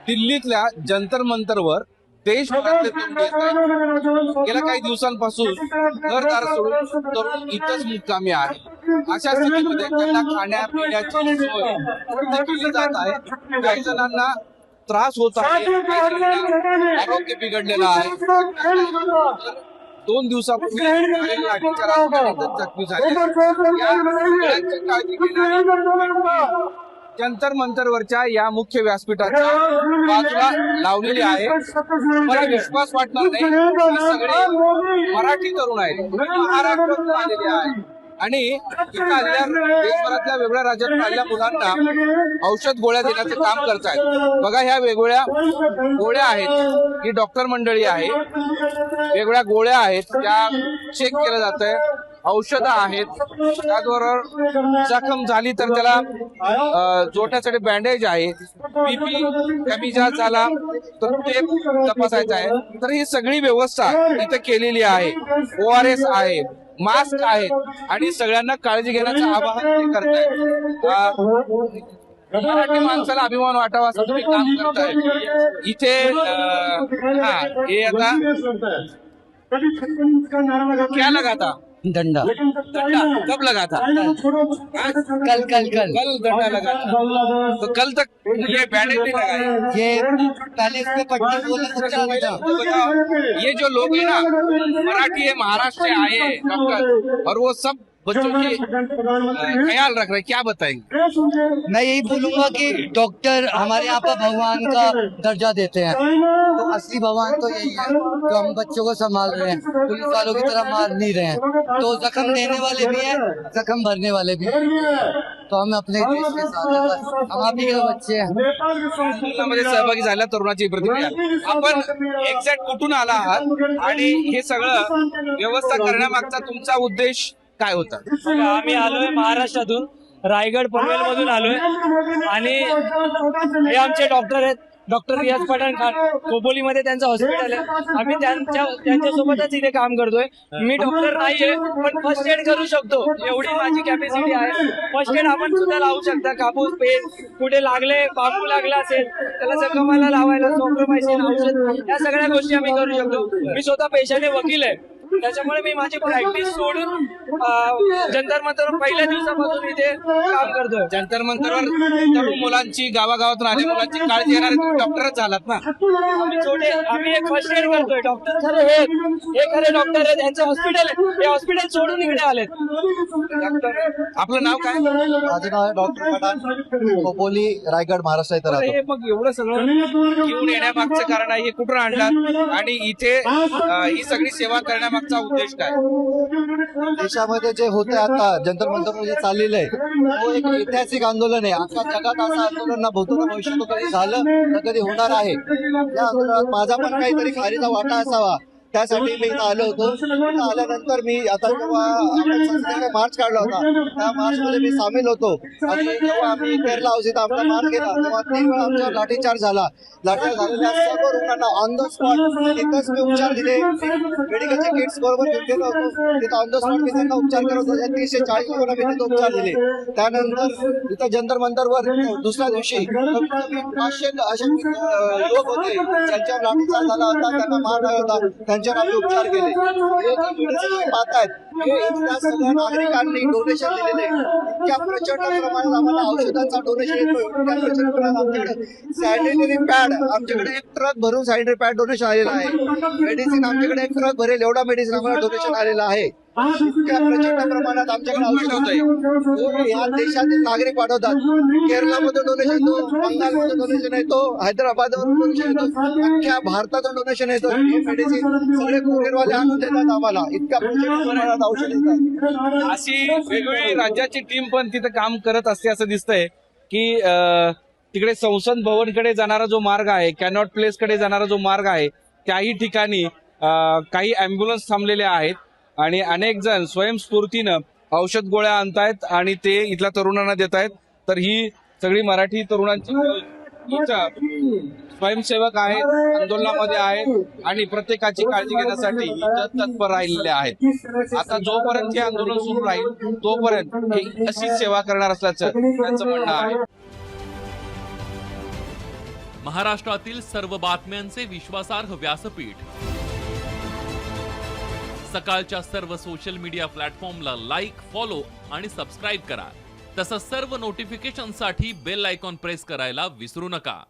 दिल्लीतल्या जंतर मंतरवर देशभरातले तरुण येत आहेत. गेल्या काही दिवसांपासून घरदार सोडून तरुण इथंच मुक्कामी आहे. अशा स्थितीमध्ये त्यांना खाण्यापिण्याची सोय पूर्ण केली जात आहे. काही जणांना त्रास होत आहे, काही जणांना आरोग्य बिघडलेलं आहे. 2 दिवसापूर्वी जखमी झाले. या सगळ्यांची काळजी घेण्यासाठी जंतर मंतरवरच्या या मुख्य व्यासपीठाच्या बाजूला लावलेली आहे. मला विश्वास वाटणार नाही, सगळे मराठी तरुण आहेत, महाराष्ट्रातून आलेले आहेत आणि इथं आलेल्या देशभरातल्या वेगळ्या राज्यातून आलेल्या मुलांना औषध गोळ्या देण्याचं काम करतायत. बघा, ह्या वेगवेगळ्या गोळ्या आहेत, ही डॉक्टर मंडळी आहे, वेगवेगळ्या गोळ्या आहेत, त्या चेक केलं जात आहे. औषधं आहेत, त्याचबरोबर जखम झाली तर त्याला जोडण्यासाठी बँडेज आहे. बीपी कमी जास्त झाला तर ते तपासायचं आहे. तर ही सगळी व्यवस्था इथे केलेली आहे. ORS आहे, मास्क आहेत आणि सगळ्यांना काळजी घेण्याचं आवाहन ते करतायत. मराठी माणसाला अभिमान वाटावा असं तुम्ही काम करताय इथे. हे आता क्या लगा था? डंडा। कब लगा था? कल कल कल कल डंडा लगा था। तो कल तक ये बैंडेज नहीं लगाए? ये पहले इस पे पट्टी बोला तो चलता। तो बताओ, ये जो लोग हैं ना, मराठी है, महाराष्ट्र से आए हैं डॉक्टर, और वो सब बच्चों की ख्याल रख रहे हैं, क्या बताएंगे? मैं यही बोलूंगा कि डॉक्टर हमारे यहाँ पर भगवान का दर्जा देते हैं, तो असली भगवान तो यही है जो हम बच्चों को संभाल रहे हैं, पुलिस वालों की तरह मार नहीं रहे हैं। तो जख्म देने वाले भी हैं, जख्म भरने वाले भी हैं। तो हम अपने देश के साथ हैं, बस हम आप ही के बच्चे हैं। मध्ये सहभागी झाल्या तरुणाची प्रतिक्रिया. आपण एक्झॅक्ट कुठून आला आहात आणि हे सगळं व्यवस्था करण्यामागचा तुमचा उद्देश काय होता? आम्ही आलोय महाराष्ट्रातून, रायगड पनवेल मधून आलोय आणि हे आमचे डॉक्टर आहेत, डॉक्टर रियाज पठाण खान. खोपोलीमध्ये त्यांचं हॉस्पिटल आहे. आम्ही त्यांच्यासोबतच इथे काम करतोय. मी डॉक्टर नाहीये पण फर्स्ट एड करू शकतो, एवढी माझी कॅपॅसिटी आहे. फर्स्ट एड आपण सुद्धा लावू शकता. कापूस, पेन कुठे लागले, बांबू लागला असेल त्याला जखमाला लावायला सोप्रोमायसिन औषध, या सगळ्या गोष्टी आम्ही करू शकतो. मी स्वतः पेशाने वकील आहे, त्याच्यामुळे मी माझी प्रॅक्टिस सोडून जंतर मंतर पहिल्या दिवसापासून इथे काम करतोय. जंतर मंतरवर तरुण मुलांची, गावागावातून आलेल्या मुलांची काळजी घेणारे तुम्ही डॉक्टरच झालात ना? आम्ही एक फर्स्ट एड करतोय. डॉक्टर खरे हे खरे डॉक्टर आहेत, यांचं हॉस्पिटल आहे, हे हॉस्पिटल सोडून इकडे आलेत. आपलं नाव काय? माझं नाव आहे डॉक्टर पठाण, खोपोली, रायगड, महाराष्ट्र इथं राहतो. हे मग एवढं सगळं घेऊन येण्यामागचं कारण आहे, हे कुठून आणलात आणि इथे ही सगळी सेवा करण्यामागचा उद्देश काय? देशामध्ये जे होते आता जंतर मंतर जे चाललेलं आहे, तो एक ऐतिहासिक आंदोलन आहे. आता जगात असं आंदोलन ना भूतो ना भविष्यात कधी झालं ना कधी होणार आहे. या आंदोलनात माझा पण काहीतरी खारीचा वाटा असावा, त्यासाठी मी इथं आलो होतो. इथं आल्यानंतर मी आता जेव्हा आपण मार्च काढला होता, त्या मार्च मध्ये मी सामील होतो. आणि जेव्हा आम्ही केरला हाऊस इथं आमचा मार्च केला तेव्हा 3 वेळा आमच्यावर लाठीचार्ज झाला. लाठीचार्ज झालेल्या सर्व रुग्णांना ऑन द स्पॉट तिथंच मी उपचार दिले. मेडिकलचे किट्स बरोबर घेऊन गेलो होतो. तिथं ऑन द स्पॉट मी त्यांना उपचार करत होतो. 340 लोकांना मी तिथं उपचार दिले. त्यानंतर इथं जंतर मंतरवर दुसऱ्या दिवशी 500 असे लोक होते ज्यांच्यावर लाठीचार्ज झाला होता, त्यांना मार झाला होता, त्यांच्यावर आम्ही उपचार केले. हे जे पाहतायत हे इथल्या सगळ्या नागरिकांनी डोनेशन दिलेले. इतक्या प्रचंड प्रमाणात आम्हाला औषधांचा डोनेशन येतो. इतक्या प्रचंड प्रमाणात आमच्याकडे सॅनिटरी पॅड, आमच्याकडे एक ट्रक भरून सॅनिटरी पॅड डोनेशन आलेलं आहे. मेडिसिन आमच्याकडे एक ट्रक भरेल एवढा मेडिसिन आम्हाला डोनेशन आलेलं आहे. इतक्या प्रचंड प्रमाणात आमच्याकडे औषध होत आहे. या देशातील नागरिक पाठवतात. केरळामध्ये डोनेशन येतो, बंगालमध्ये डोनेशन येतो, हैदराबादवरून डोनेशन येतो, अख्ख्या भारतातून डोनेशन येतो. हे मेडिसिन सगळे कुरिअरवाले आणून देतात आम्हाला. इतक्या प्रचंड प्रमाणात औषध येतात. अशी वेगवेगळी राज्याची टीम पण तिथे काम करत असते असं दिसतंय की तिकडे संसद भवनकडे जाणारा जो मार्ग आहे, कॅनॉट प्लेस कडे जाणारा जो मार्ग आहे, त्याही ठिकाणी काही अँब्युलन्स थांबलेले आहेत आणि अनेक जण स्वयंस्फूर्तीनं औषध गोळ्या आणतायत आणि ते इथल्या तरुणांना देत आहेत. तर ही सगळी मराठी तरुणांची स्वयंसेवक आहेत, आंदोलनामध्ये आहेत आणि प्रत्येकाची काळजी घेण्यासाठी इथं तत्पर राहिलेले आहेत. आता जोपर्यंत हे आंदोलन सुरू राहील तोपर्यंत हे अशीच सेवा करणार असल्याचं त्यांचं म्हणणं आहे. महाराष्ट्रातील सर्व बातम्यांचे विश्वासार्ह व्यासपीठ. सकाळच्या सर्व सोशल मीडिया प्लॅटफॉर्मला लाईक, फॉलो आणि सबस्क्राईब करा. तसंच सर्व नोटिफिकेशनसाठी बेल आयकॉन प्रेस करायला विसरू नका.